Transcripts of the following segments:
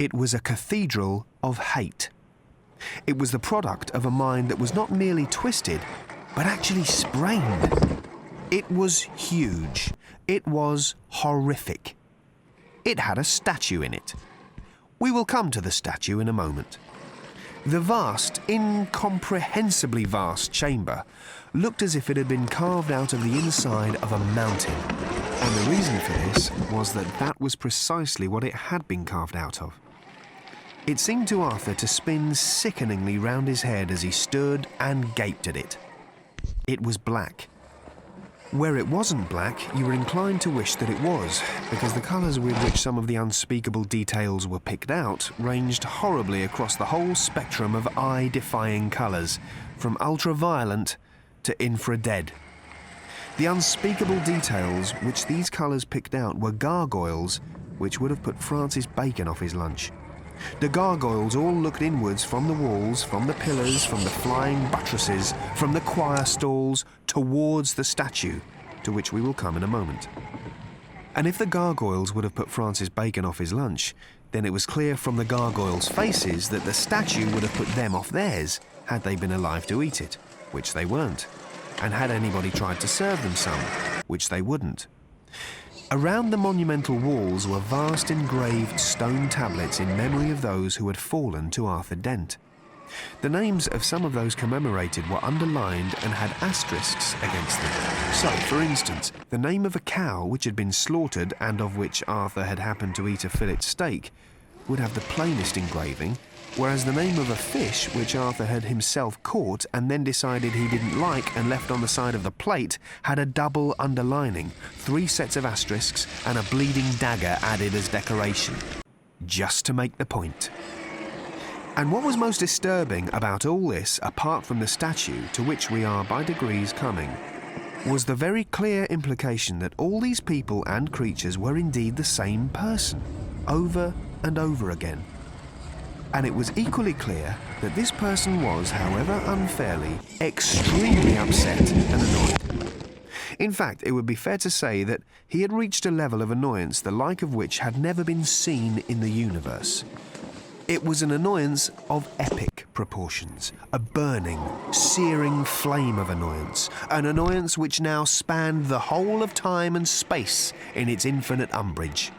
It was a cathedral of hate. It was the product of a mind that was not merely twisted, but actually sprained. It was huge. It was horrific. It had a statue in it. We will come to the statue in a moment. The vast, incomprehensibly vast chamber looked as if it had been carved out of the inside of a mountain. And the reason for this was that that was precisely what it had been carved out of. It seemed to Arthur to spin sickeningly round his head as he stood and gaped at it. It was black. Where it wasn't black, you were inclined to wish that it was, because the colours with which some of the unspeakable details were picked out ranged horribly across the whole spectrum of eye-defying colours, from ultraviolet to infrared. The unspeakable details which these colours picked out were gargoyles which would have put Francis Bacon off his lunch. The gargoyles all looked inwards from the walls, from the pillars, from the flying buttresses, from the choir stalls, towards the statue, to which we will come in a moment. And if the gargoyles would have put Francis Bacon off his lunch, then it was clear from the gargoyles' faces that the statue would have put them off theirs had they been alive to eat it, which they weren't, and had anybody tried to serve them some, which they wouldn't. Around the monumental walls were vast engraved stone tablets in memory of those who had fallen to Arthur Dent. The names of some of those commemorated were underlined and had asterisks against them. So, for instance, the name of a cow which had been slaughtered and of which Arthur had happened to eat a fillet steak would have the plainest engraving, whereas the name of a fish which Arthur had himself caught and then decided he didn't like and left on the side of the plate had a double underlining, 3 sets of asterisks and a bleeding dagger added as decoration. Just to make the point. And what was most disturbing about all this, apart from the statue, to which we are by degrees coming, was the very clear implication that all these people and creatures were indeed the same person, over and over again. And it was equally clear that this person was, however unfairly, extremely upset and annoyed. In fact, it would be fair to say that he had reached a level of annoyance the like of which had never been seen in the universe. It was an annoyance of epic proportions, a burning, searing flame of annoyance, an annoyance which now spanned the whole of time and space in its infinite umbrage.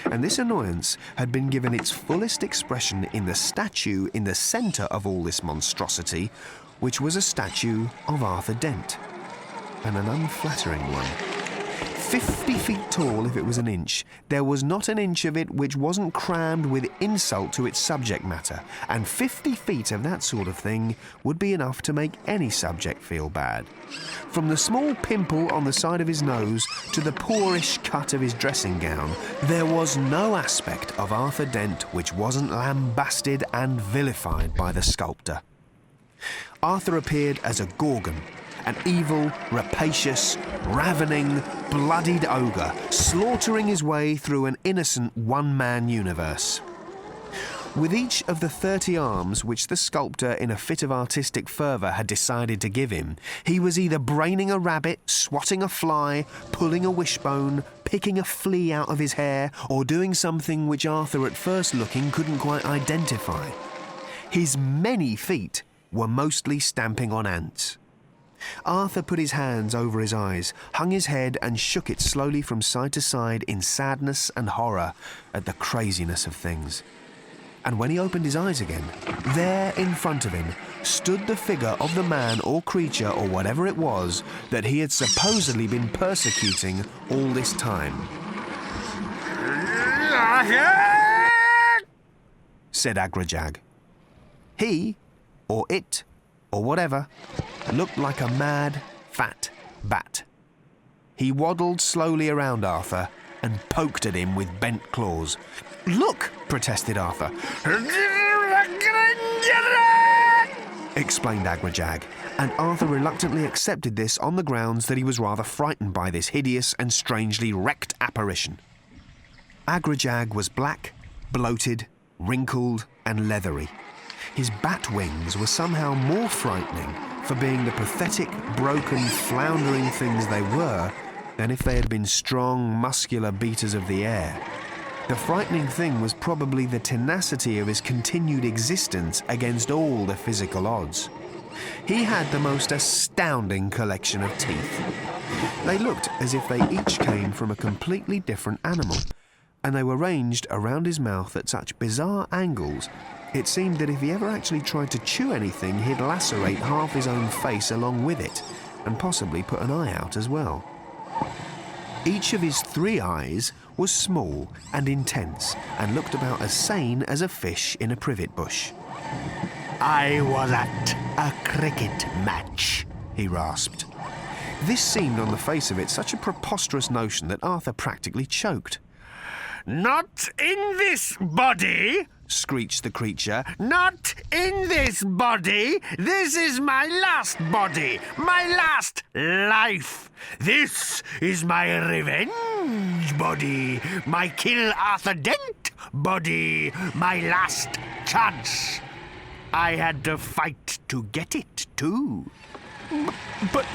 And this annoyance had been given its fullest expression in the statue in the centre of all this monstrosity, which was a statue of Arthur Dent, and an unflattering one. 50 feet tall if it was an inch, there was not an inch of it which wasn't crammed with insult to its subject matter, and 50 feet of that sort of thing would be enough to make any subject feel bad. From the small pimple on the side of his nose to the poorish cut of his dressing gown, there was no aspect of Arthur Dent which wasn't lambasted and vilified by the sculptor. Arthur appeared as a Gorgon, an evil, rapacious, ravening, bloodied ogre, slaughtering his way through an innocent one-man universe. With each of the 30 arms which the sculptor, in a fit of artistic fervour, had decided to give him, he was either braining a rabbit, swatting a fly, pulling a wishbone, picking a flea out of his hair, or doing something which Arthur at first looking couldn't quite identify. His many feet were mostly stamping on ants. Arthur put his hands over his eyes, hung his head and shook it slowly from side to side in sadness and horror at the craziness of things. And when he opened his eyes again, there in front of him stood the figure of the man or creature or whatever it was that he had supposedly been persecuting all this time. Said Agrajag. He, or it, or whatever, looked like a mad, fat bat. He waddled slowly around Arthur and poked at him with bent claws. "Look!" protested Arthur. Explained Agrajag, and Arthur reluctantly accepted this on the grounds that he was rather frightened by this hideous and strangely wrecked apparition. Agrajag was black, bloated, wrinkled and leathery. His bat wings were somehow more frightening for being the pathetic, broken, floundering things they were than if they had been strong, muscular beaters of the air. The frightening thing was probably the tenacity of his continued existence against all the physical odds. He had the most astounding collection of teeth. They looked as if they each came from a completely different animal, and they were ranged around his mouth at such bizarre angles, it seemed that if he ever actually tried to chew anything, he'd lacerate half his own face along with it, and possibly put an eye out as well. Each of his 3 eyes was small and intense, and looked about as sane as a fish in a privet bush. I was at a cricket match, he rasped. This seemed on the face of it such a preposterous notion that Arthur practically choked. Not in this body, screeched the creature. Not in this body. This is my last body, my last life. This is my revenge body, my kill Arthur Dent body, my last chance. I had to fight to get it, too. But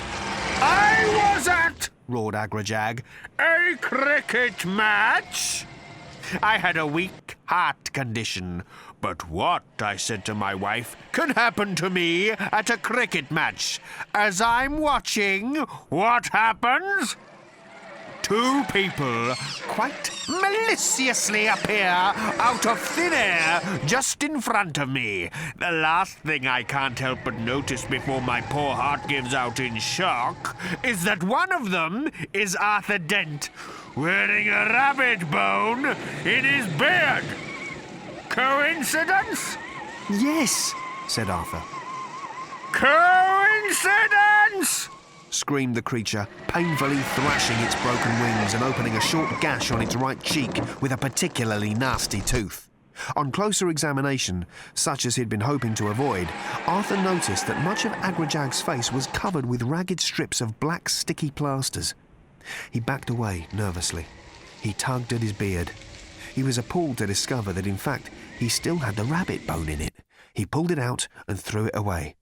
I was at, roared Agrajag, a cricket match. I had a weak heart condition. But what, I said to my wife, can happen to me at a cricket match? As I'm watching, what happens? 2 people quite maliciously appear out of thin air just in front of me. The last thing I can't help but notice before my poor heart gives out in shock is that one of them is Arthur Dent, wearing a rabbit bone in his beard. Coincidence? Yes, said Arthur. Coincidence? Screamed the creature, painfully thrashing its broken wings and opening a short gash on its right cheek with a particularly nasty tooth. On closer examination, such as he'd been hoping to avoid, Arthur noticed that much of Agrajag's face was covered with ragged strips of black sticky plasters. He backed away nervously. He tugged at his beard. He was appalled to discover that, in fact, he still had the rabbit bone in it. He pulled it out and threw it away.